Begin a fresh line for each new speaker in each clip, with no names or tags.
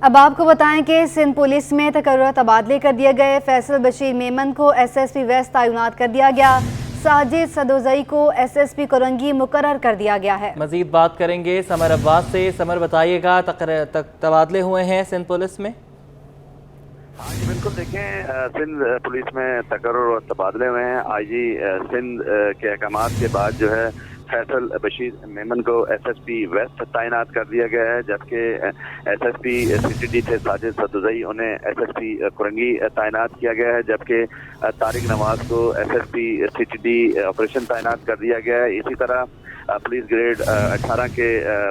اب آپ کو بتائیں کہ سندھ پولیس میں تقرر تبادلے کر دیے گئے۔ فیصل بشیر میمن کو ایس ایس پی ویسٹ تعینات کر دیا گیا۔ ساجد صدوزئی کو ایس ایس پی کرنگی مقرر کر دیا گیا ہے۔
مزید بات کریں گے سمر عباس سے۔ سمر بتائیے گا تبادلے ہوئے ہیں سندھ پولیس میں؟
ہاں جی بالکل، دیکھیں سندھ پولیس میں تقرر اور تبادلے ہوئے ہیں۔ آئی جی سندھ کے احکامات کے بعد جو ہے فیصل بشیر میمن کو ایس ایس پی ویسٹ تعینات کر دیا گیا ہے، جبکہ S S P C T D سے ساجد صدوزئی انہیں ایس ایس پی کرنگی تعینات کیا گیا ہے، جبکہ طارق نواز کو S S P C T D operation تعینات کر دیا گیا ہے۔ اسی طرح پولیس گریڈ 18 کے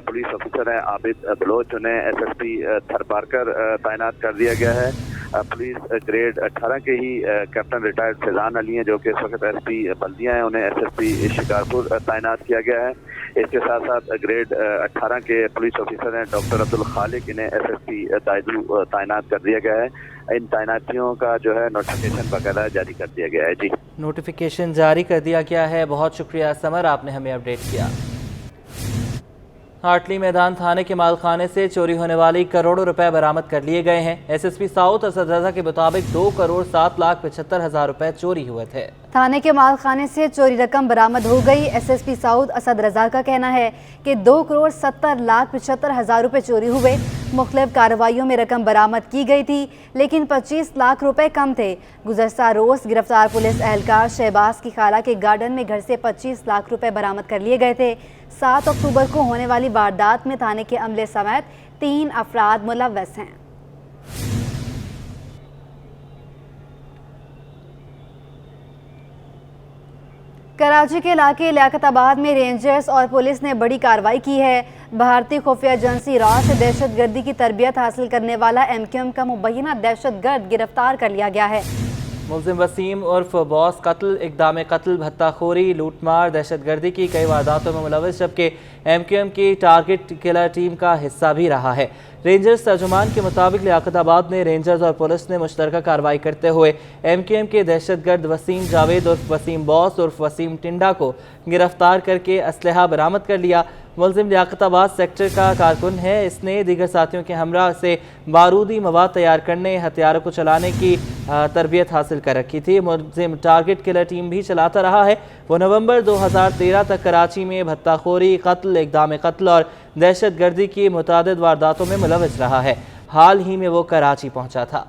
پولیس آفیسر ہیں عابد بلوچ، انہیں ایس ایس پی تھر پارکر تعینات کر دیا گیا ہے۔ پولیس گریڈ 18 کے ہی کیپٹن ریٹائرڈ فیضان علی ہیں، جو کہ اس وقت ایس پی بلدیہ ہیں، انہیں ایس ایس پی شکارپور تعینات کیا گیا ہے۔ اس کے ساتھ ساتھ گریڈ 18 کے پولیس آفیسر ہیں ڈاکٹر عبدالخالق، انہیں ایس ایس پی دائدو تعینات کر دیا گیا ہے۔ ان تعیناتیوں کا جو ہے نوٹیفیکیشن باقاعدہ جاری کر دیا گیا ہے۔ جی
نوٹیفیکیشن جاری کر دیا گیا ہے۔ بہت شکریہ سمر، آپ نے ہمیں اپڈیٹ کیا۔ ہارٹلی میدان تھانے کے مالخانے سے چوری ہونے والی کروڑوں روپے برآمد کر لیے گئے ہیں۔ S S P south Asad Raza کے مطابق 2,07,75,000 روپے چوری ہوئے تھے۔
تھانے کے مالخانے سے چوری رقم برآمد ہو گئی۔ S S P south Asad Raza کا کہنا ہے کہ 2,70,75,000 روپے چوری ہوئے۔ مختلف کارروائیوں میں رقم برآمد کی گئی تھی، لیکن 25 لاکھ روپے کم تھے۔ گزشتہ روز گرفتار پولیس اہلکار شہباز کی خالہ کے گارڈن میں گھر سے 25 لاکھ روپے برآمد کر لیے گئے تھے۔ 7 اکتوبر کو ہونے والی واردات میں تھانے کے عملے سمیت 3 افراد ملوث ہیں۔ کراچی کے علاقے لیاقت آباد میں رینجرز اور پولیس نے بڑی کارروائی کی ہے۔ بھارتی خفیہ ایجنسی را سے دہشت گردی کی تربیت حاصل کرنے والا MQM کا مبینہ دہشت گرد گرفتار کر لیا گیا ہے۔
ملزم وسیم عرف باس قتل، اقدام قتل، بھتہ خوری، لوٹ مار، دہشت گردی کی کئی وارداتوں میں ملوث، جبکہ MQM کی ٹارگٹ کلر ٹیم کا حصہ بھی رہا ہے۔ رینجرز ترجمان کے مطابق لیاقت آباد میں رینجرز اور پولیس نے مشترکہ کارروائی کرتے ہوئے MQM کے دہشت گرد وسیم جاوید عرف وسیم باس عرف وسیم ٹنڈا کو گرفتار کر کے اسلحہ برآمد کر لیا۔ ملزم لیاقت آباد سیکٹر کا کارکن ہے۔ اس نے دیگر ساتھیوں کے ہمراہ سے بارودی مواد تیار کرنے، ہتھیاروں کو چلانے کی تربیت حاصل کر رکھی تھی۔ ملزم ٹارگٹ کلر ٹیم بھی چلاتا رہا ہے۔ وہ نومبر 2013 تک کراچی میں بھتہ خوری، قتل، اقدام قتل اور دہشت گردی کی متعدد وارداتوں میں ملوث رہا ہے۔ حال ہی میں وہ کراچی پہنچا تھا۔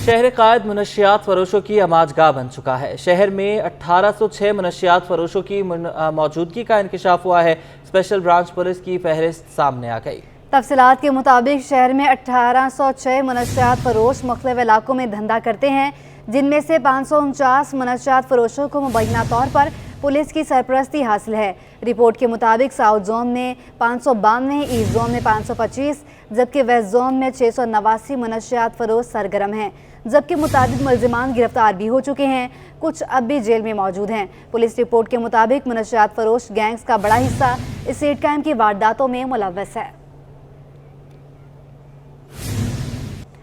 شہر قائد منشیات فروشوں کی آماج گاہ بن چکا ہے۔ شہر میں 1806 منشیات فروشوں کی موجودگی کا انکشاف ہوا ہے۔ اسپیشل برانچ پولیس کی فہرست سامنے آ گئی۔
تفصیلات کے مطابق شہر میں 1806 منشیات فروش مختلف علاقوں میں دھندا کرتے ہیں، جن میں سے 549 منشیات فروشوں کو مبینہ طور پر پولیس کی سرپرستی حاصل ہے۔ رپورٹ کے مطابق ساؤتھ زون میں 592، ایسٹ زون میں 525، جبکہ ویسٹ زون میں 689 منشیات فروش سرگرم ہیں، جبکہ متعدد ملزمان گرفتار بھی ہو چکے ہیں۔ کچھ اب بھی جیل میں موجود ہیں۔ پولیس رپورٹ کے مطابق منشیات فروش گینگز کا بڑا حصہ اسٹیٹ کرائم کی وارداتوں میں ملوث ہے۔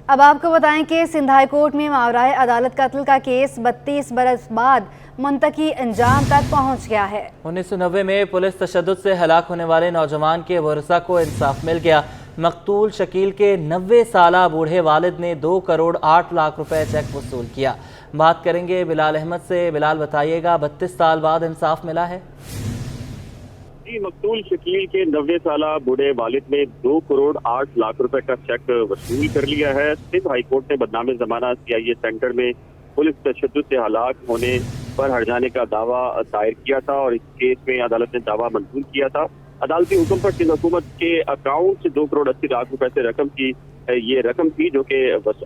اب آپ کو بتائیں کہ سندھ ہائی کورٹ میں ماورائے عدالت قتل کا کیس 32 برس بعد منطقی انجام تک پہنچ گیا ہے۔
1990 میں پولیس تشدد سے ہلاک ہونے والے نوجوان کے ورثاء کو انصاف مل گیا۔ مقتول شکیل کے 90 سالہ بوڑھے والد نے 2,08,00,000 روپے چیک وصول کیا۔ بات کریں گے بلال احمد سے۔ بلال بتائیے گا 32 سال بعد انصاف ملا ہے؟
جی، مقتول شکیل کے 90 سالہ بوڑھے والد نے 2,08,00,000 روپے کا چیک وصول کر لیا ہے۔ سندھ ہائی کورٹ نے بدنام زمانہ CIA سینٹر میں پولیس تشدد سے ہلاک ہونے پر ہٹ جانے کا دعویٰ دائر کیا تھا، اور اس کیس میں عدالت نے دعویٰ منظور کیا تھا۔ عدالتی حکم پر سندھ حکومت کے اکاؤنٹ سے 2,80,00,000 روپے سے یہ رقم تھی جو کہ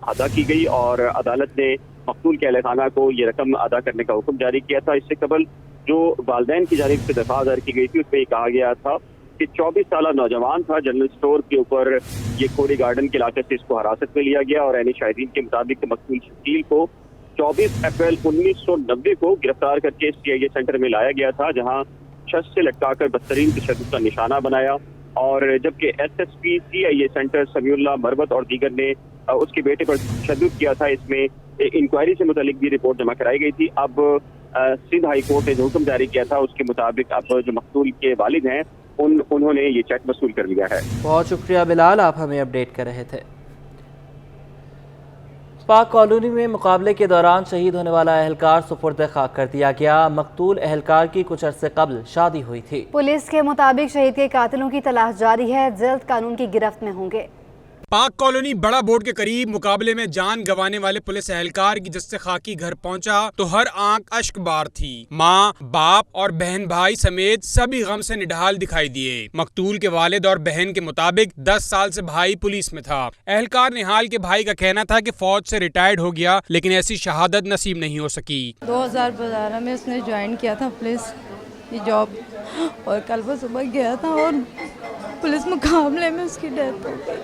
ادا کی گئی، اور عدالت نے مقتول کے اہل خانہ کو یہ رقم ادا کرنے کا حکم جاری کیا تھا۔ اس سے قبل جو والدین کی جانب سے دفاع دائر کی گئی تھی، اس میں یہ کہا گیا تھا کہ 24 سالہ نوجوان تھا، جنرل اسٹور کے اوپر یہ کھوڑی گارڈن کے علاقے سے اس کو حراست میں لیا گیا، اور عینی شاہدین کے مطابق مقتول شکیل کو 24 اپریل 1990 کو گرفتار کر کے CIA سینٹر میں لایا گیا تھا، جہاں چھت سے لٹکا کر بدترین تشدد کا نشانہ بنایا، اور جبکہ SSP CIA سینٹر سمیع اللہ مروت اور دیگر نے اس کے بیٹے پر تشدد کیا تھا۔ اس میں انکوائری سے متعلق بھی رپورٹ جمع کرائی گئی تھی۔ اب سندھ ہائی کورٹ نے جو حکم جاری کیا تھا اس کے مطابق اب جو مقتول کے والد ہیں उन्होंने ये चेक वसूल कर लिया है।
बहुत शुक्रिया बिलाल, आप हमें अपडेट कर रहे थे। पाक कॉलोनी में मुकाबले के दौरान शहीद होने वाला एहलकार सुपुर्द खाक कर दिया गया। मकतूल एहलकार की कुछ अरसे कबल शादी हुई थी।
पुलिस के मुताबिक शहीद के कातिलों की तलाश जारी है, जल्द कानून की गिरफ्त में होंगे।
पाक कॉलोनी बड़ा बोर्ड के करीब मुकाबले में जान गंवाने वाले पुलिस एहलकार की जस्से खाकी घर पहुंचा तो हर आंख अश्क बार थी। माँ, बाप और बहन भाई समेत सभी गम से निढाल दिखाई दिए। मकतूल के वालिद और बहन के मुताबिक 10 साल से भाई पुलिस में था। एहलकार निहाल के भाई का कहना था कि फौज से रिटायर्ड हो गया, लेकिन ऐसी शहादत नसीब नहीं हो सकी।
2012 में उसने ज्वाइन किया था पुलिस की जॉब, और कल वो सुबह गया था और पुलिस मुकाबले में उसकी डेथ हो गई।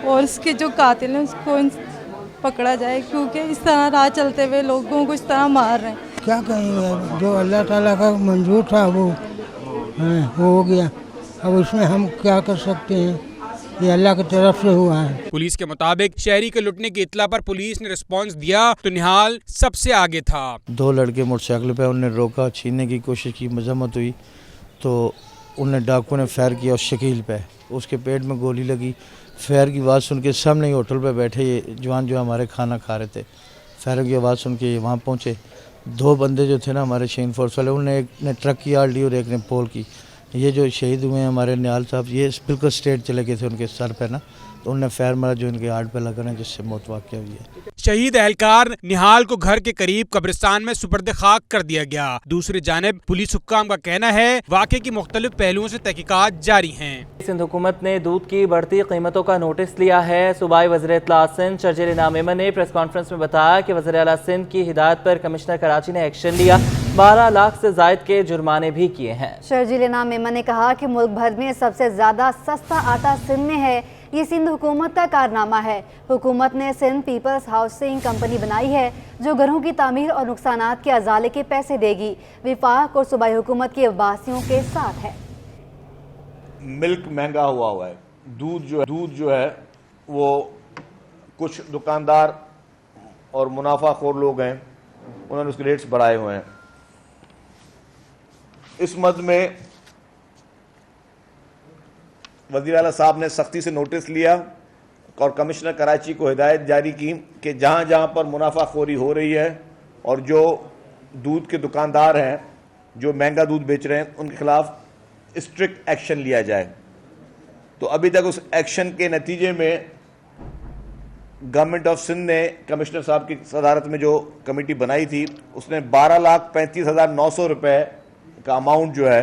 और उसके जो कातिल हैं उसको पकड़ा जाए, क्योंकि इस तरह राह चलते हुए लोगों को इस तरह मार रहे हैं।
क्या कहेंगे, जो अल्लाह ताला का मंजूर था वो हो गया। अब उसमें हम क्या कर सकते हैं, ये अल्लाह की तरफ से हुआ है।
पुलिस के मुताबिक शहरी के लुटने की इत्ला पर पुलिस ने रिस्पांस दिया तो निहाल सबसे आगे था।
2 लड़के मोटरसाइकिल पे उन्हें रोका, छीनने की कोशिश की, मजम्मत हुई तो उन्हें डाकू ने फायर किया उस शकील पे, उसके पेट में गोली लगी। फायर की आवाज़ सुन के सामने ही होटल पे बैठे ये जवान जो हमारे खाना खा रहे थे, फायर की आवाज़ सुन के वहाँ पहुँचे। 2 बंदे जो थे ना हमारे शेन फोर्स वाले, उन्हें एक ने ट्रक की आड़ ली और एक ने पोल की। ये जो शहीद हुए हैं हमारे निहाल साहब, ये बिल्कुल स्ट्रेट चले गए थे उनके सर पे ना, तो उन्होंने फायर मारा जो इनके हार्ट पे लगा ना, जिससे मौत वाक़या हुई है।
शहीद एहलकार निहाल को घर के करीब कब्रिस्तान में सुपर्द खाक कर दिया गया। दूसरी जानिब पुलिस हुक्काम का कहना है वाक़े की मुख्तलिफ पहलुओं से तहकीकात जारी हैं।
सिंध हुकूमत ने दूध की बढ़ती कीमतों का नोटिस लिया है। सूबाई वज़ीर इत्तलात सिंध शर्जील इनाम मेमन ने प्रेस कॉन्फ्रेंस में बताया कि वज़ीर आला सिंध की हिदायत पर कमिश्नर कराची ने एक्शन लिया, 12 लाख से ज़ायद के जुर्माने भी किए हैं। शर्जील इनाम मेमन ने कहा कि मुल्क भर में सबसे ज़्यादा सस्ता आटा सिंध में है, ये सिंध हुकूमत का कारनामा है। हुकूमत ने सिंध पीपल्स हाउसिंग कंपनी बनाई है जो घरों की तामीर और नुकसानात के अजाले के पैसे देगी। विफाक और सूबाई हुकूमत के वासियों के साथ है।
मिल्क महंगा हुआ है, दूध जो है वो कुछ दुकानदार और मुनाफाखोर लोग हैं, उन्होंने उसके रेट्स बढ़ाए हुए हैं। इस मद में वज़ीर आला साहब ने सख्ती से नोटिस लिया और कमिश्नर कराची को हिदायत जारी की कि जहाँ जहाँ पर मुनाफाखोरी हो रही है और जो दूध के दुकानदार हैं जो महंगा दूध बेच रहे हैं उनके खिलाफ स्ट्रिक्ट एक्शन लिया जाए। तो अभी तक उस एक्शन के नतीजे में गवर्नमेंट ऑफ सिंध ने कमिश्नर साहब की सदारत में जो कमेटी बनाई थी उसने 12,35,900 रुपये का अमाउंट जो है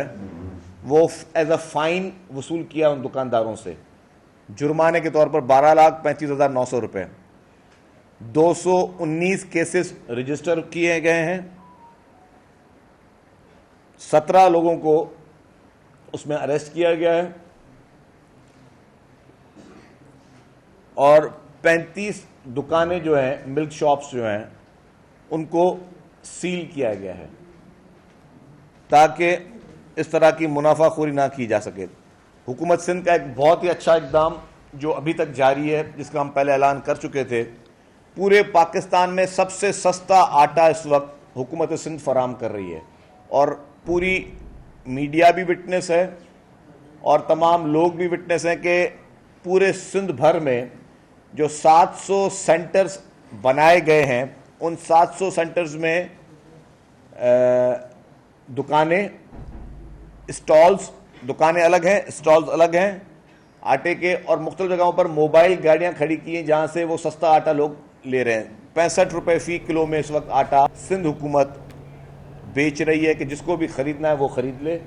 वो एज अ फाइन वसूल किया उन दुकानदारों से, जुर्माने के तौर पर 12,35,900 रुपये। 219 केसेस रजिस्टर किए गए हैं, 17 लोगों को उसमें अरेस्ट किया गया है और 35 दुकानें जो हैं, मिल्क शॉप्स जो हैं, उनको सील किया गया है ताकि इस तरह की मुनाफाखोरी ना की जा सके। हुकूमत सिंध का एक बहुत ही अच्छा इक़दाम जो अभी तक जारी है, जिसका हम पहले ऐलान कर चुके थे, पूरे पाकिस्तान में सबसे सस्ता आटा इस वक्त हुकूमत सिंध फराहम कर रही है और पूरी मीडिया भी विटनेस है और तमाम लोग भी विटनेस हैं कि पूरे सिंध भर में जो 700 सेंटर्स बनाए गए हैं, उन 700 सेंटर्स में दुकानें, स्टॉल्स, दुकानें अलग हैं, स्टॉल्स अलग हैं आटे के, और मुख्तलिफ जगहों पर मोबाइल गाड़ियां खड़ी की हैं जहां से वो सस्ता आटा लोग ले रहे हैं। 65 रुपये फी किलो में इस वक्त आटा सिंध हुकूमत बेच रही है कि जिसको भी खरीदना है वो खरीद ले।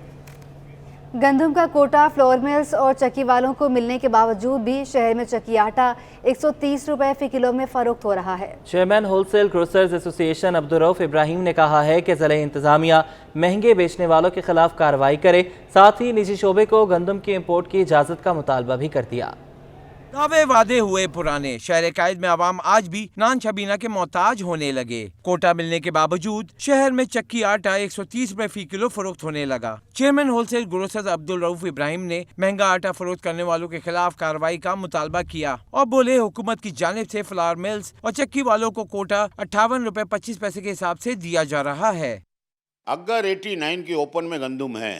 गंदम का कोटा फ्लोर मिल्स और चक्की वालों को मिलने के बावजूद भी शहर में चक्की आटा 130 रुपए फी किलो में फरोख्त हो रहा है।
Chairman wholesale grocers association Abdurrauf Ibrahim ने कहा है कि ज़िला इंतजामिया महंगे बेचने वालों के खिलाफ कार्रवाई करे, साथ ही निजी शोबे को गंदम की इम्पोर्ट की इजाज़त का मुतालबा भी कर दिया।
दावे वादे हुए पुराने, शहर कायद में आवाम आज भी नान शबीना के मोहताज होने लगे। कोटा मिलने के बावजूद शहर में चक्की आटा 130 रुपए फी किलो फरोख्त होने लगा। Chairman wholesale grocers Abdur Rauf Ibrahim ने महंगा आटा फरोख्त करने वालों के खिलाफ कार्रवाई का मुतालबा किया और बोले हुकूमत की जानिब से फ्लावर मिल्स और चक्की वालों को कोटा 58 रुपए 25 पैसे के हिसाब से दिया जा रहा है।
अगर 89 की ओपन में गंदम है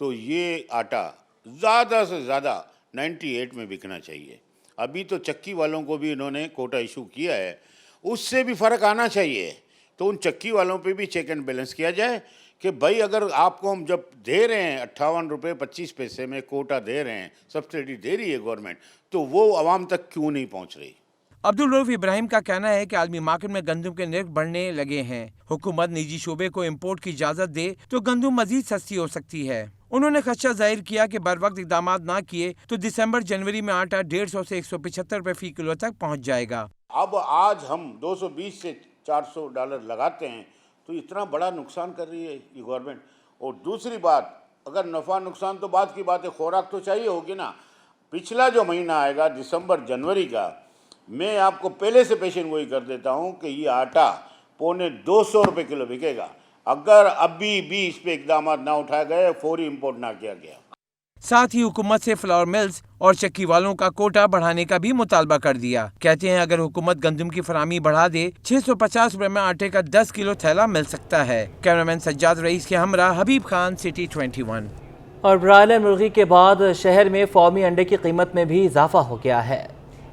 तो ये आटा ज़्यादा से ज़्यादा 98 में बिकना चाहिए। अभी तो चक्की वालों को भी इन्होंने कोटा इशू किया है, उससे भी फ़र्क आना चाहिए। तो उन चक्की वालों पे भी चेक एंड बैलेंस किया जाए कि भाई अगर आपको हम जब दे रहे हैं 58 रुपये 25 पैसे में कोटा दे रहे हैं, सब्सिडी दे रही है गवर्नमेंट, तो वो आवाम तक क्यों नहीं पहुंच रही।
अब्दुल रऊफ इब्राहिम का कहना है कि आलमी मार्केट में गंदम के निर्ख बढ़ने लगे हैं। हुकूमत निजी शोबे को इम्पोर्ट की इजाज़त दे तो गंदम मजीद सस्ती हो सकती है। उन्होंने खदशा जाहिर किया कि बर वक्त इकदाम ना किए तो दिसंबर जनवरी में आटा 150 से 175 रुपये फी किलो तक पहुँच जाएगा।
अब आज हम 220 से $400 लगाते हैं तो इतना बड़ा नुकसान कर रही है ये गवर्नमेंट। और दूसरी बात, अगर नफ़ा नुकसान तो बात की बात है, खुराक तो चाहिए होगी ना। पिछला जो महीना आएगा दिसंबर जनवरी का, मैं आपको पहले से पेशन गोई कर देता हूँ कि ये आटा 250 रुपये किलो बिकेगा अगर अभी भी इस पे इकदाम ना उठाए गए, फौरी इम्पोर्ट ना किया गया।
साथ ही हुकूमत से फ्लावर मिल्स और चक्की वालों का कोटा बढ़ाने का भी मुतालबा कर दिया। कहते हैं अगर हुकूमत गंदम की फरामी बढ़ा दे 650 रुपए में आटे का 10 किलो थैला मिल सकता है। कैमरामैन सज्जाद रईस के हमरा हबीब खान, सिटी 21।
और ब्रायलर मुर्गी के बाद शहर में फॉर्मी अंडे की कीमत में भी इजाफा हो गया है।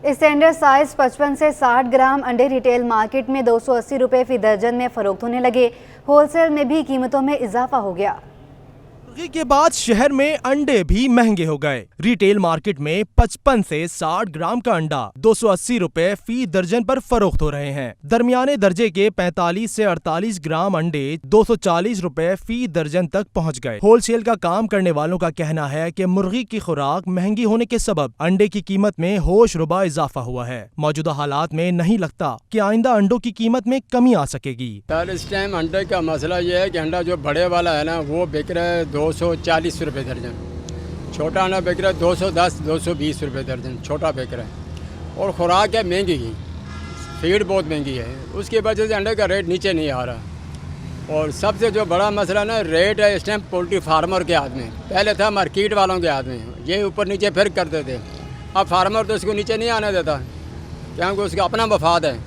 स्टैंडर्ड साइज 55 से 60 ग्राम अंडे रिटेल मार्केट में 280 रुपये फी दर्जन में फरोख्त होने लगे। होलसेल में भी कीमतों में इजाफा हो गया।
के बाद शहर में अंडे भी महंगे हो गए। रिटेल मार्केट में 55 से 60 ग्राम का अंडा 280 रुपए फी दर्जन पर फरोख्त हो रहे हैं। दरमियाने दर्जे के 45 से 48 ग्राम अंडे 240 रुपए फी दर्जन तक पहुंच गए। होलसेल का काम करने वालों का कहना है कि मुर्गी की खुराक महंगी होने के सबब अंडे की कीमत में होश रुबा इजाफा हुआ है। मौजूदा हालात में नहीं लगता कि आइंदा अंडों की कीमत में कमी आ सकेगी।
इस टाइम अंडे का मसला ये है कि अंडा जो बड़े वाला है ना वो बिक रहा है 240 रुपये दर्जन, छोटा अंडा बिक रहा है 210 220 रुपये दर्जन, छोटा बिक रहा है। और खुराक है महंगी की, फीड बहुत महंगी है, उसकी वजह से अंडे का रेट नीचे नहीं आ रहा। और सबसे जो बड़ा मसला ना रेट है इस टाइम पोल्ट्री फार्मर के हाथ में। पहले था मार्केट वालों के हाथ में, ये ऊपर नीचे फिर करते थे। अब फार्मर तो इसको नीचे नहीं आने देता क्योंकि उसका अपना मफाद है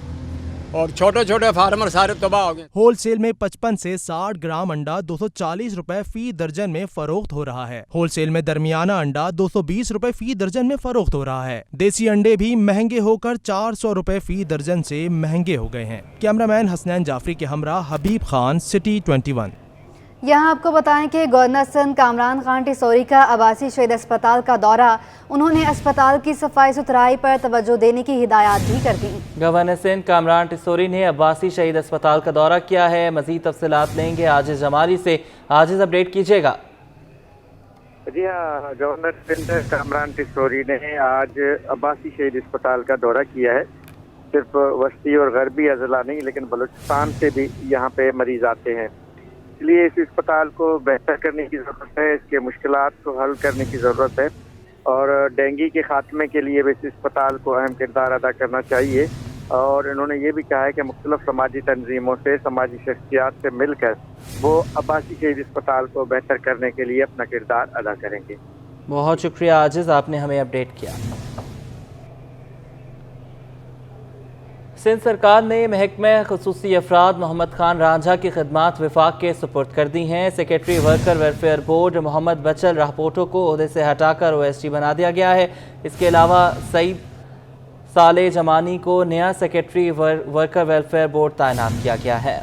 और छोटे छोटे फार्मर सारे तबाह हो गए।
होलसेल में 55 से 60 ग्राम अंडा 240 रुपए फी दर्जन में फरोख्त हो रहा है। होलसेल में दरमियाना अंडा 220 रुपए फी दर्जन में फरोख्त हो रहा है। देसी अंडे भी महंगे होकर 400 रुपए फी दर्जन से महंगे हो गए हैं। कैमरामैन हसनैन जाफरी के हमरा हबीब खान, सिटी 21।
यहाँ आपको बताएं कि गवर्नर सिंध कामरान खान टिसौरी का आबासी शहीद अस्पताल का दौरा। उन्होंने अस्पताल की सफाई सुथराई पर तवज्जो देने की हिदायत भी कर दी।
गवर्नर सिंध कामरान टिसौरी ने आबासी शहीद अस्पताल का दौरा किया है। मजीद तफसीलात लेंगे आजिज जमाली से। आजिज, अपडेट कीजिएगा।
जी हाँ, गवर्नर सिंध कामरान टिसौरी ने आज आबासी शहीद अस्पताल का दौरा किया है। सिर्फ वस्ती और गरबी अजला नहीं लेकिन बलूचिस्तान से भी यहाँ पे मरीज आते हैं, इसलिए इस अस्पताल को बेहतर करने की ज़रूरत है, इसके मुश्किलात को हल करने की ज़रूरत है और डेंगू के खात्मे के लिए भी इस अस्पताल को अहम किरदार अदा करना चाहिए। और इन्होंने ये भी कहा है कि मुख्तलिफ समाजी तंजीमों से, समाजी शख्सियात से मिलकर वो आबासी शहीद अस्पताल को बेहतर करने के लिए अपना किरदार अदा करेंगे।
बहुत शुक्रिया आजिज, आपने हमें अपडेट किया। सिंध सरकार ने महकमे खुसूसी अफराद मोहम्मद खान रांझा की खिदमात विफाक के सुपुर्द कर दी हैं। Secretary worker welfare board Mohammad Bachal Rahpoto को ओहदे से हटाकर OSD बना दिया गया है। इसके अलावा सईद साले जमानी को नया सेक्रेटरी वर्कर वेलफेयर बोर्ड तैनात किया गया है।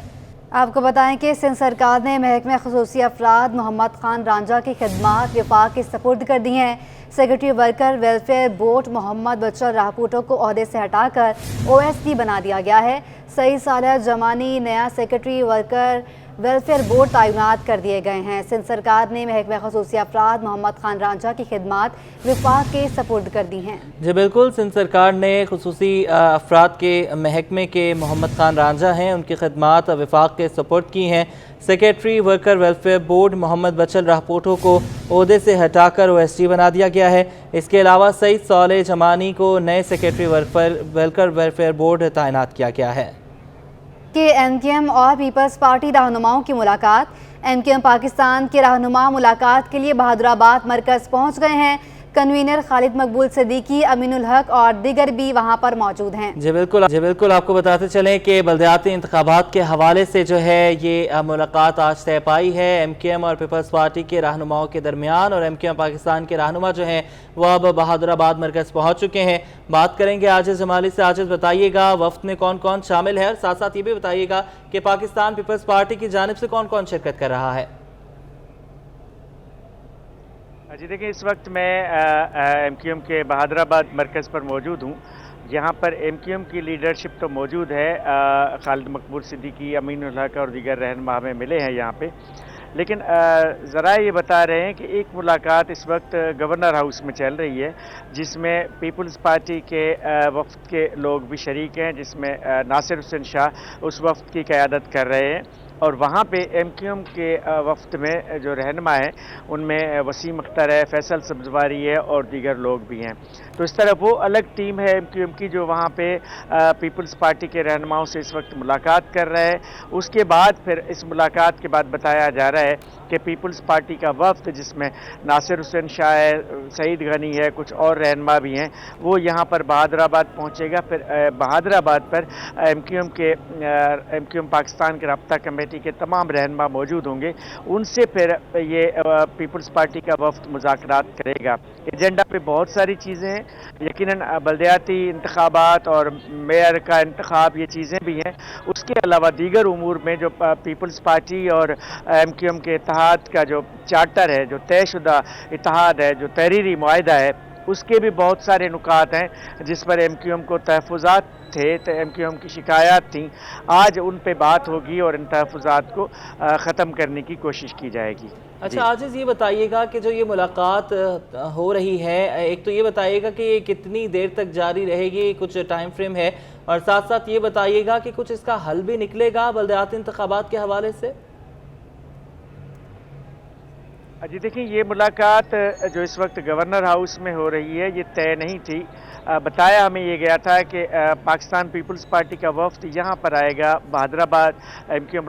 आपको बताएं कि सिंध सरकार ने महकमे खुसूसी अफराद मोहम्मद खान रांझा की खिदमात विफाक के सुपुर्द कर दी हैं। Secretary worker welfare board Mohammad Bachal Rahpoto को ओहदे से हटाकर OSD बना दिया गया है। सईद साले जमानी नया सेक्रेटरी वर्कर वेलफेयर बोर्ड तैनात कर दिए गए हैं। सिंध सरकार ने महकमे खुसूसी अफराद मोहम्मद खान रांझा की खिदमात विफाक के सपुर्द कर दी हैं।
जी बिल्कुल, सिंध सरकार ने खुसूसी अफराद के महकमे के मोहम्मद खान रांझा हैं, उनकी खिदमात विफाक के सपुर्द की हैं। Secretary worker welfare board Mohammad Bachal Rahpoto को ओहदे से हटाकर OSD बना दिया गया है। इसके अलावा सईद साले जमानी को नए सेक्रेटरी वर्कर वेलफेयर बोर्ड तैनात किया गया है।
कि MKM और पीपल्स पार्टी रहनुमाओं की मुलाकात। MKM पाकिस्तान के रहनुमा मुलाकात के लिए बहादुराबाद मरकज़ पहुंच गए हैं। कन्वीनर खालिद मकबूल सिद्दीकी, अमीनुल हक और दीगर भी वहां पर मौजूद हैं।
जी बिल्कुल आपको बताते चलें कि बल्दियाती इंतखाबात के हवाले से जो है ये मुलाकात आज तय पाई है MQM और पीपल्स पार्टी के रहनुमाओं के दरमियान, और MQM पाकिस्तान के रहनुमा जो हैं वो अब बहादुराबाद मरकज़ पहुँच चुके हैं। बात करेंगे आजिज़ जमाली से। आजिज़, बताइएगा वफ्द में कौन कौन शामिल है और साथ साथ ये भी बताइएगा कि पाकिस्तान पीपल्स पार्टी की जानिब से कौन कौन शिरकत कर रहा है।
जी देखिए, इस वक्त मैं MQM के बहादुराबाद मरकज़ पर मौजूद हूँ। यहाँ पर MQM की लीडरशिप तो मौजूद है, खालिद मकबूल सिद्दीकी, अमीनुल हक और दीगर रहनुमा हमें मिले हैं यहाँ पे। लेकिन ज़रा ये बता रहे हैं कि एक मुलाकात इस वक्त गवर्नर हाउस में चल रही है, जिसमें पीपल्स पार्टी के वफ्द के लोग भी शरीक हैं, जिसमें नासिर हुसैन शाह उस वफ्द की क़यादत कर रहे हैं। और वहाँ पे MQM के वफ्द में जो रहनुमा हैं उनमें वसीम अख्तर है, फैसल सब्जवारी है और दीगर लोग भी हैं। तो इस तरह वो अलग टीम है MQM की जो वहाँ पे पीपल्स पार्टी के रहनुमाओं से इस वक्त मुलाकात कर रहा है। उसके बाद फिर इस मुलाकात के बाद बताया जा रहा है कि पीपल्स पार्टी का वफ्द, जिसमें नासिर हुसैन शाह है, सईद गनी है, कुछ और रहनुमा भी हैं, वो यहाँ पर बहादुराबाद पहुँचेगा। फिर बहादुराबाद पर MQM पाकिस्तान के राब्ता कमेटी के तमाम रहनुमा मौजूद होंगे। उनसे फिर ये पीपल्स पार्टी का वफ्द मुज़ाकरात करेगा। एजेंडा पे बहुत सारी चीज़ें हैं, यकीनन बल्दियाती इंतखाबात और मेयर का इंतखाब ये चीज़ें भी हैं। उसके अलावा दीगर उमूर में जो पीपल्स पार्टी और MQM के इत्तेहाद का जो चार्टर है, जो तयशुदा इत्तेहाद है, जो तहरीरी मुआहिदा है, उसके भी बहुत सारे नुकात हैं जिस पर MQM को तहफ़्फ़ुज़ात थे, तो MQM की शिकायत थी। आज उन पे बात होगी और इन तहफ़्फ़ुज़ात को ख़त्म करने की कोशिश की जाएगी।
अच्छा आजिज़, ये बताइएगा कि जो ये मुलाकात हो रही है, एक तो ये बताइएगा कि ये कितनी देर तक जारी रहेगी, कुछ टाइम फ्रेम है, और साथ साथ ये बताइएगा कि कुछ इसका हल भी निकलेगा बल्दियाती इंतखाबात के हवाले से।
जी देखिए, ये मुलाकात जो इस वक्त गवर्नर हाउस में हो रही है ये तय नहीं थी। बताया हमें ये गया था कि पाकिस्तान पीपल्स पार्टी का वफ्द यहाँ पर आएगा बहादुराबाद MQM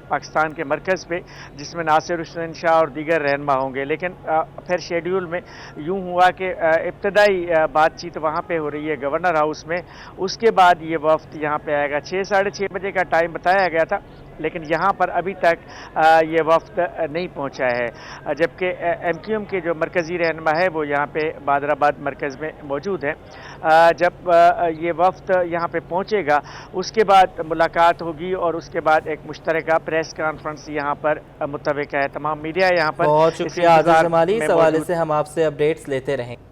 पाकिस्तान के मरकज़ पे, जिसमें नासिर हुसैन शाह और दीगर रहनुमा होंगे। लेकिन फिर शेड्यूल में यूँ हुआ कि इब्तदाई बातचीत वहाँ पे हो रही है गवर्नर हाउस में, उसके बाद ये वफ्द यहाँ पे आएगा। 6 साढ़े 6 बजे का टाइम बताया गया था, लेकिन यहाँ पर अभी तक ये वफ्द नहीं पहुँचा है। जबकि MQM के जो मरकज़ी रहनुमा है वो यहाँ पे बहादुराबाद मरकज़ में मौजूद है। जब ये वफ्द यहाँ पे पहुँचेगा उसके बाद मुलाकात होगी और उसके बाद एक मुश्तरका प्रेस कॉन्फ्रेंस यहाँ पर मुतवक्का है। तमाम मीडिया यहाँ पर
बहुत शुक्रिया आज़िज़ जमाली, इस हवाले से हम आपसे अपडेट्स लेते रहेंगे।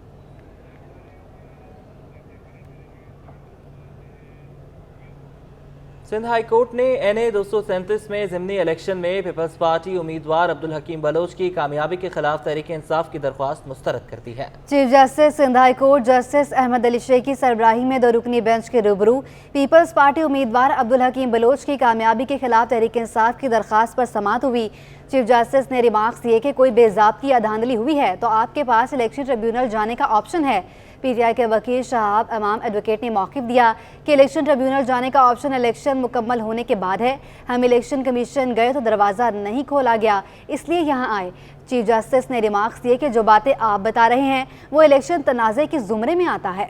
सिंध हाई कोर्ट ने NA 237 में ज़िमनी इलेक्शन में पीपल्स पार्टी उम्मीदवार अब्दुल हकीम बलोच की कामयाबी के खिलाफ तहरीक इंसाफ की दरख्वास्त मुस्तरद कर दी है। Chief justice Sindh high court justice Ahmed Ali Sheikh की सरबराही में 2 रुकनी बेंच के रूबरू पीपल्स पार्टी उम्मीदवार अब्दुल हकीम बलोच की कामयाबी के खिलाफ तहरीक इंसाफ की दरख्वास्त पर समाअत हुई। चीफ जस्टिस ने रिमार्क्स दिए कि कोई बेज़ाब्ती या धांधली हुई है तो आपके पास इलेक्शन ट्रिब्यूनल जाने का ऑप्शन है। PTI के वकील शहाब इमाम एडवोकेट ने मौक़िफ़ दिया कि इलेक्शन ट्रिब्यूनल जाने का ऑप्शन इलेक्शन मुकम्मल होने के बाद है। हम इलेक्शन कमीशन गए तो दरवाज़ा नहीं खोला गया, इसलिए यहाँ आए। चीफ जस्टिस ने रिमार्क्स दिए कि जो बातें आप बता रहे हैं वो इलेक्शन तनाज़े के ज़ुमरे में आता है।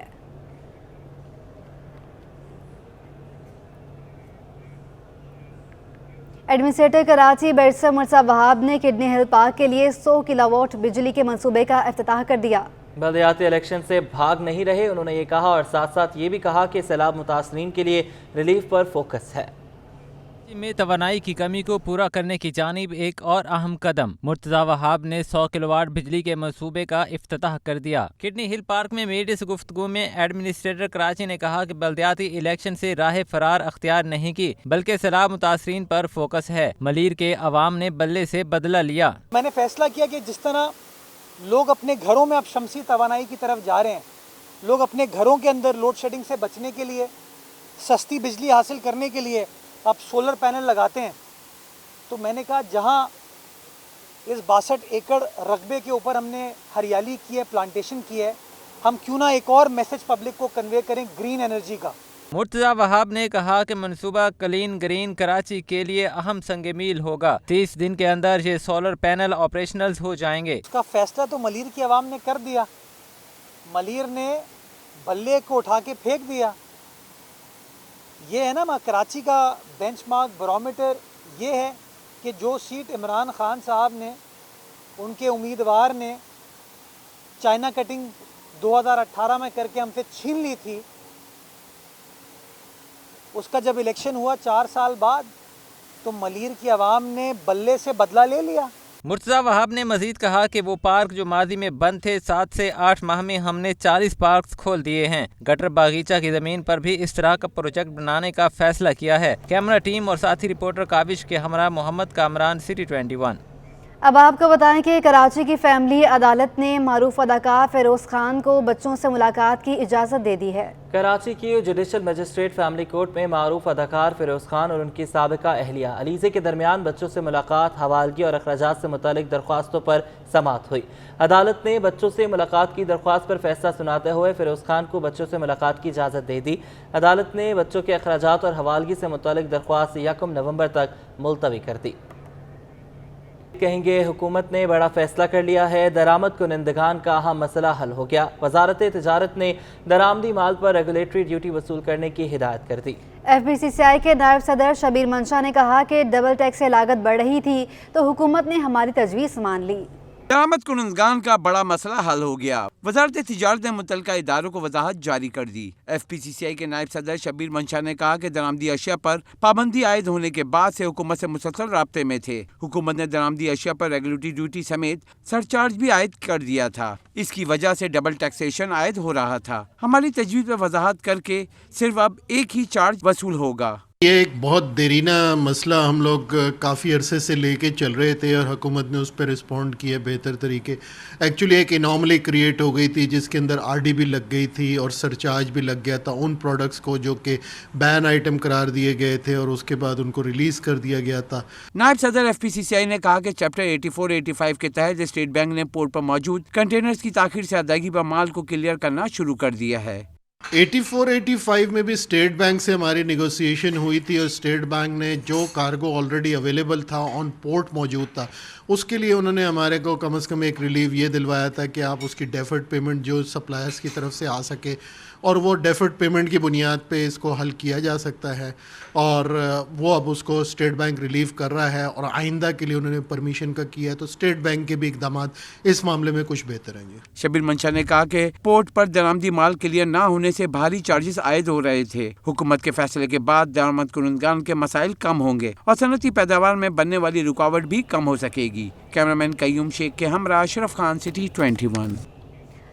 एडमिनिस्ट्रेटर कराची बैरिस्टर मुर्तज़ा वहाब ने किडनी हिल पार्क के लिए 100 किलोवाट बिजली के मंसूबे का इफ्तिताह कर दिया। बल्दियाती इलेक्शन से भाग नहीं रहे, उन्होंने ये कहा और साथ साथ ये भी कहा कि सैलाब मुतासरीन के लिए रिलीफ पर फोकस है।
में तवानाई की कमी को पूरा करने की जानिब एक और अहम कदम, मुर्तज़ा वहाब ने 100 किलोवाट बिजली के मंसूबे का इफ्तिताह कर दिया। किडनी हिल पार्क में मीडिया से गुफ्तगू में एडमिनिस्ट्रेटर कराची ने कहा कि बल्दियाती इलेक्शन से राह फरार अख्तियार नहीं की, बल्कि सैलाब मुतासरीन पर फोकस है। मलीर के अवाम ने बल्ले से बदला लिया।
मैंने फैसला किया कि जिस तरह लोग अपने घरों में अब शमसी तवानाई की तरफ जा रहे हैं, लोग अपने घरों के अंदर लोड शेडिंग से बचने के लिए, सस्ती बिजली हासिल करने के लिए अब सोलर पैनल लगाते हैं, तो मैंने कहा जहां इस 62 एकड़ रकबे के ऊपर हमने हरियाली की है, प्लांटेशन की है, हम क्यों ना एक और मैसेज पब्लिक को कन्वे करें ग्रीन एनर्जी का।
मुर्तजा वहाब ने कहा कि मंसूबा क्लीन ग्रीन कराची के लिए अहम संग मील होगा। 30 दिन के अंदर ये सोलर पैनल ऑपरेशनल हो जाएंगे।
उसका फैसला तो मलीर की आवाम ने कर दिया। मलीर ने बल्ले को उठा के फेंक दिया। ये है ना कराची का बेंचमार्क बैरोमीटर ये है कि जो सीट इमरान खान साहब ने, उनके उम्मीदवार ने चाइना कटिंग 2018 में करके हमसे छीन ली थी, उसका जब इलेक्शन हुआ 4 साल बाद तो मलीर की आवाम ने बल्ले से बदला ले लिया।
मुर्तजा वहाब ने मजीद कहा कि वो पार्क जो माजी में बंद थे 7 से 8 माह में हमने 40 पार्क खोल दिए हैं। गटर बागीचा की जमीन पर भी इस तरह का प्रोजेक्ट बनाने का फैसला किया है। कैमरा टीम और साथी रिपोर्टर काविश के हमरा मोहम्मद कामरान, सिटी 21।
अब आपको बताएं कि कराची की फैमिली अदालत ने मारूफ अदाकार फिरोज खान को बच्चों से मुलाकात की इजाज़त दे दी है।
कराची की जुडिशल मजिस्ट्रेट फैमिली कोर्ट में मारूफ अदाकार फिरोज खान और उनकी साबिका अहलिया अलीज़े के दरमियान बच्चों से मुलाकात, हवालगी और अखराजात से मुतालिक दरख्वास्तों पर समाअत हुई। अदालत ने बच्चों से मुलाकात की दरख्वास्त पर फैसला सुनाते हुए फिरोज खान को बच्चों से मुलाकात की इजाज़त दे दी। अदालत ने बच्चों के अखराजात और हवालगी से मुतालिक दरख्वास्त 1 नवंबर तक मुलतवी कर दी। कहेंगे हुकूमत ने बड़ा फैसला कर लिया है, दरामद कुनिंदगान का अहम मसला हल हो गया। वजारत तिजारत ने दरामदी माल पर रेगुलेटरी ड्यूटी वसूल करने की हिदायत कर दी।
FBCCI के नायब सदर शबीर मंशा ने कहा कि डबल टैक्स से लागत बढ़ रही थी तो हुकूमत ने हमारी तजवीज़ मान ली।
दरामद कुनिंदगान का बड़ा मसला हल हो गया। वजारत तिजारत ने मुतल्लिका इदारों को वजाहत जारी कर दी। FBCCI के नायब सदर शबीर मंशा ने कहा कि दरामदी अशिया पर पाबंदी आयद होने के बाद से हुकूमत से मुसलसल राब्ते में थे। हुकूमत ने दरामदी अशिया पर रेगुलेटरी ड्यूटी समेत सरचार्ज भी आयद कर दिया था। इसकी वजह से डबल टैक्सेशन आयद हो रहा था। हमारी तजवीज़ पर वजाहत करके सिर्फ अब एक ही चार्ज वसूल होगा।
ये एक बहुत देरीना मसला हम लोग काफ़ी अरसे से लेके चल रहे थे और हुकूमत ने उस पर रिस्पॉन्ड किया बेहतर तरीके। एक्चुअली एक इनॉमली क्रिएट हो गई थी जिसके अंदर RD भी लग गई थी और सरचार्ज भी लग गया था उन प्रोडक्ट्स को जो कि बैन आइटम करार दिए गए थे और उसके बाद उनको रिलीज़ कर दिया गया था।
नायब सदर FBCCI ने कहा कि चैप्टर 84-85 के तहत स्टेट बैंक ने पोर्ट पर मौजूद कंटेनर्स की ताखीर से अदायगी पर माल को क्लियर करना शुरू कर दिया है।
84-85 में भी स्टेट बैंक से हमारी नेगोशिएशन हुई थी और स्टेट बैंक ने जो कार्गो ऑलरेडी अवेलेबल था ऑन पोर्ट मौजूद था उसके लिए उन्होंने हमारे को कम से कम एक रिलीव ये दिलवाया था कि आप उसकी डेफर्ड पेमेंट जो सप्लायर्स की तरफ से आ सके और वो डेफर्ड पेमेंट की बुनियाद पे इसको हल किया जा सकता है और वो अब उसको स्टेट बैंक रिलीव कर रहा है और आइंदा के लिए उन्होंने परमिशन का किया है तो स्टेट बैंक के भी इकदाम इस मामले में कुछ बेहतर होंगे।
शबीर मंशा ने कहा कि पोर्ट पर दरामदी माल क्लियर ना होने से भारी चार्जेस आयद हो रहे थे। हुकूमत के फैसले के बाद दरामद कुनिंदगान के मसाइल कम होंगे और सनती पैदावार में बनने वाली रुकावट भी कम हो सकेगी। कैमरामैन कयूम शेख के हमरा अशरफ खान, सिटी 21।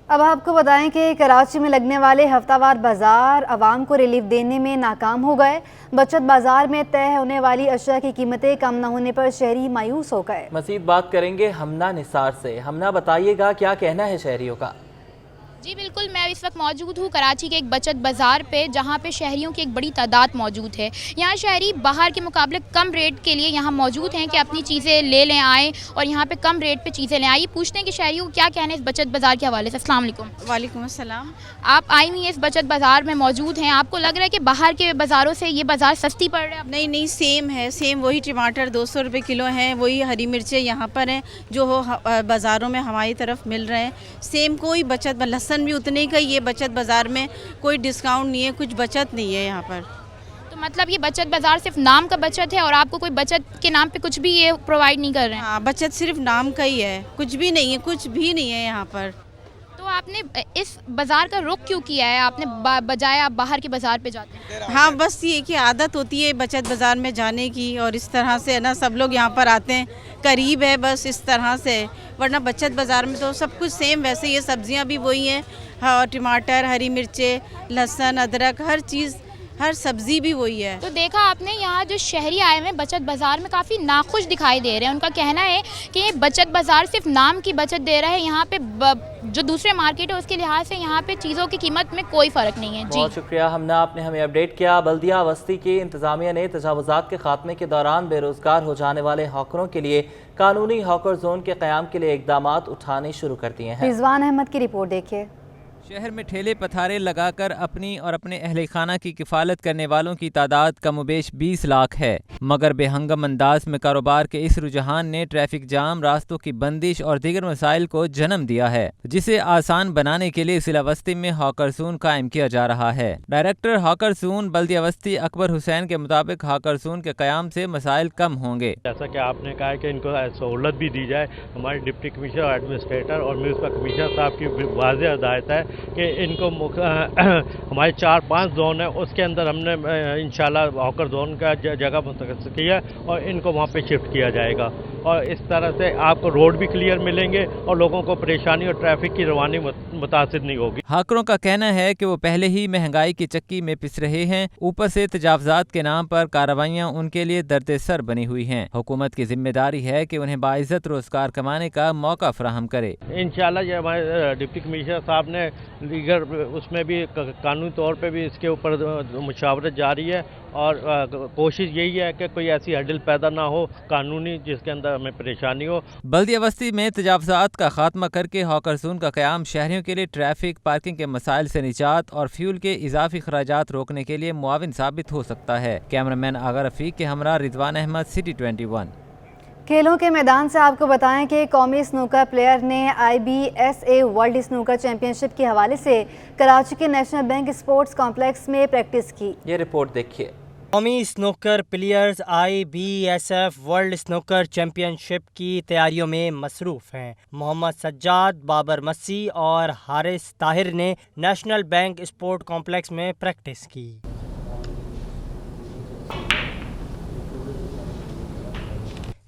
अब आपको बताएं कि कराची में लगने वाले हफ्तावार बाजार आवाम को रिलीफ देने में नाकाम हो गए। बचत बाजार में तय होने वाली अशिया की कीमतें कम न होने पर शहरी मायूस हो गए।
मज़ीद बात करेंगे हमना निसार से। हमना, बताइएगा क्या कहना है शहरियों का?
जी बिल्कुल, मैं इस वक्त मौजूद हूँ कराची के एक बचत बाज़ार पे जहाँ पे शहरियों की एक बड़ी तादाद मौजूद है। यहाँ शहरी बाहर के मुकाबले कम रेट के लिए यहाँ मौजूद हैं कि अपनी चीज़ें ले लें आएँ और यहाँ पे कम रेट पे चीज़ें लें। आइए पूछते हैं कि शहरियों को क्या कहना है इस बचत बाज़ार के हवाले से। अस्सलाम वालेकुम।
वालेकुम अस्सलाम।
आप आई हुई हैं इस बचत बाज़ार में मौजूद हैं, आपको लग रहा है कि बाहर के बाज़ारों से ये बाज़ार सस्ती पड़ रहा है?
नहीं नहीं, सेम है, सेम वही टमाटर 200 रुपये किलो हैं, वही हरी मिर्चें यहाँ पर हैं जो बाज़ारों में हमारी तरफ मिल रहे हैं। सेम, कोई बचत, लहसुन भी उतने का, ये बचत बाज़ार में कोई डिस्काउंट नहीं है, कुछ बचत नहीं है यहाँ पर।
तो मतलब ये बचत बाज़ार सिर्फ नाम का बचत है और आपको कोई बचत के नाम पे कुछ भी ये प्रोवाइड नहीं कर रहे हैं?
हाँ, बचत सिर्फ नाम का ही है, कुछ भी नहीं है, कुछ भी नहीं है यहाँ पर।
तो आपने इस बाज़ार का रुख क्यों किया है? आपने बजाय आप बाहर के बाज़ार पे जाते हैं?
हाँ, बस ये कि आदत होती है बचत बाज़ार में जाने की और इस तरह से है ना, सब लोग यहाँ पर आते हैं, करीब है, बस इस तरह से। वरना बचत बाज़ार में तो सब कुछ सेम, वैसे ये सब्जियाँ भी वही हैं, हाँ, टमाटर, हरी मिर्चें, लहसुन, अदरक, हर चीज़, हर सब्ज़ी भी वही है।
तो देखा आपने यहाँ जो शहरी आए हुए बचत बाज़ार में काफ़ी नाखुश दिखाई दे रहे हैं। उनका कहना है कि ये बचत बाज़ार सिर्फ नाम की बचत दे रहा है, यहाँ पे जो दूसरे मार्केट है उसके लिहाज से यहाँ पे चीज़ों की कीमत में कोई फ़र्क नहीं है। जी
बहुत शुक्रिया हमना, आपने हमें अपडेट किया। बल्दिया वस्ती की इंतज़ामिया ने तजावुज़ात के खात्मे के दौरान बेरोज़गार हो जाने वाले हॉकरों के लिए कानूनी हॉकर जोन के क़याम के लिए इक़दामात उठाने शुरू कर दिए हैं।
रिजवान अहमद की रिपोर्ट देखिए।
शहर में ठेले पथारे लगाकर अपनी और अपने अहले खाना की किफ़ालत करने वालों की तादाद कमोबेश 20 लाख है, मगर बेहंगम अंदाज में कारोबार के इस रुझान ने ट्रैफिक जाम, रास्तों की बंदिश और दीगर मसाइल को जन्म दिया है, जिसे आसान बनाने के लिए जिला वस्ती में हॉकरसून कायम किया जा रहा है। डायरेक्टर हॉकरसून बल्दिया वस्ती अकबर हुसैन के मुताबिक हॉकरसून के क़याम से मसाइल कम होंगे।
जैसा कि आपने कहा कि इनको सहूलत भी दी जाए, हमारे डिप्टी कमिश्नर एडमिनिस्ट्रेटर और म्यूनसिपल कमिश्नर साहब की वाज़ेह हिदायत है कि इनको हमारे 4-5 जोन है, उसके अंदर हमने इंशाल्लाह हॉकर जोन का जगह मुंतखब की है और इनको वहाँ पे शिफ्ट किया जाएगा और इस तरह से आपको रोड भी क्लियर मिलेंगे और लोगों को परेशानी और ट्रैफिक की रवानी मुतासिर नहीं होगी।
हाकरों का कहना है कि वो पहले ही महंगाई की चक्की में पिस रहे हैं, ऊपर से तजावजात के नाम पर कार्रवाइयाँ उनके लिए दर्द सर बनी हुई हैं। हुकूमत की जिम्मेदारी है कि उन्हें बाइज्जत रोजगार कमाने का मौका फराहम करे।
इंशाल्लाह ये हमारे डिप्टी कमिश्नर साहब ने लीगल उसमें भी कानूनी तौर पे भी इसके ऊपर मुशावरत जारी है और कोशिश यही है कि कोई ऐसी हर्डल पैदा ना हो कानूनी जिसके अंदर हमें परेशानी हो।
बल्दिया वस्ती में तजावजात का खात्मा करके हॉकरसून का क़याम शहरियों के लिए ट्रैफिक, पार्किंग के मसाइल से निजात और फ्यूल के इजाफी खराजात रोकने के लिए मुआविन साबित हो सकता है। कैमरामैन आगा रफीक के हमरा रिजवान अहमद, सिटी 21।
खेलों के मैदान से आपको बताएं कि कौमी स्नूकर प्लेयर ने IBSA वर्ल्ड स्नूकर चैंपियनशिप के हवाले से कराची के नेशनल बैंक स्पोर्ट्स कॉम्प्लेक्स में प्रैक्टिस की।
ये रिपोर्ट देखिए।
कौमी snooker players IBSF world snooker championship की तैयारियों में मसरूफ़ हैं। मोहम्मद सज्जाद, बाबर मसी और हारिस ताहिर ने नेशनल बैंक स्पोर्ट कॉम्प्लेक्स में प्रैक्टिस की।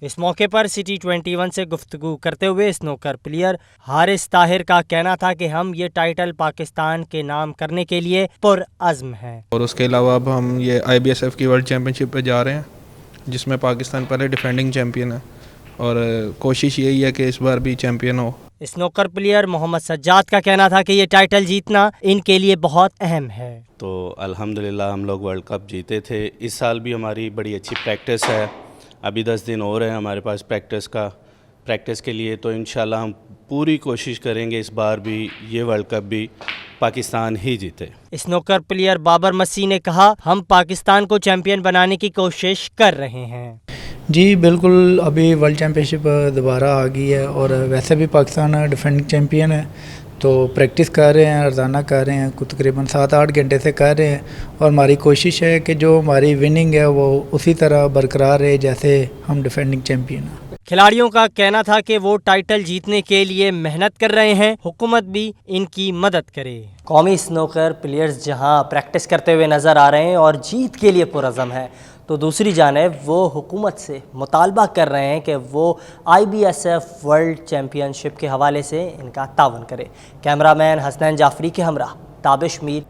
इस मौके पर सिटी 21 से गुफ्तगू करते हुए स्नूकर प्लेयर हारिस ताहिर का कहना था कि हम ये टाइटल पाकिस्तान के नाम करने के लिए पुरअज़्म हैं।
और उसके अलावा अब हम ये IBSF की वर्ल्ड चैम्पियनशिप पे जा रहे हैं, जिसमें पाकिस्तान पहले डिफेंडिंग चैम्पियन है और कोशिश यही है कि इस बार भी चैम्पियन हो।
स्नूकर प्लेयर मोहम्मद सज्जाद का कहना था कि ये टाइटल जीतना इनके लिए बहुत अहम है।
तो अल्हम्दुलिल्लाह हम लोग वर्ल्ड कप जीते थे। इस साल भी हमारी बड़ी अच्छी प्रैक्टिस है, अभी 10 दिन और हैं हमारे पास प्रैक्टिस के लिए, तो इंशाल्लाह हम पूरी कोशिश करेंगे इस बार भी ये वर्ल्ड कप भी पाकिस्तान ही जीते।
स्नूकर प्लेयर बाबर मसी ने कहा, हम पाकिस्तान को चैंपियन बनाने की कोशिश कर रहे हैं।
जी बिल्कुल, अभी वर्ल्ड चैम्पियनशिप दोबारा आ गई है और वैसे भी पाकिस्तान डिफेंडिंग चैम्पियन है, तो प्रैक्टिस कर रहे हैं, रोज़ाना कर रहे हैं, तकरीबन 7-8 घंटे से कर रहे हैं और हमारी कोशिश है कि जो हमारी विनिंग है वो उसी तरह बरकरार रहे जैसे हम डिफेंडिंग चैम्पियन हैं।
खिलाड़ियों का कहना था कि वो टाइटल जीतने के लिए मेहनत कर रहे हैं, हुकूमत भी इनकी मदद करे। कौमी स्नूकर प्लेयर्स जहां प्रैक्टिस करते हुए नज़र आ रहे हैं और जीत के लिए पुरअज़्म है, तो दूसरी जानिब वो हुकूमत से मुतालबा कर रहे हैं कि वो IBSF वर्ल्ड चैम्पियनशिप के हवाले से इनका तावन करे। कैमरामैन हसनैन जाफरी के हमरा ताबिश मीर,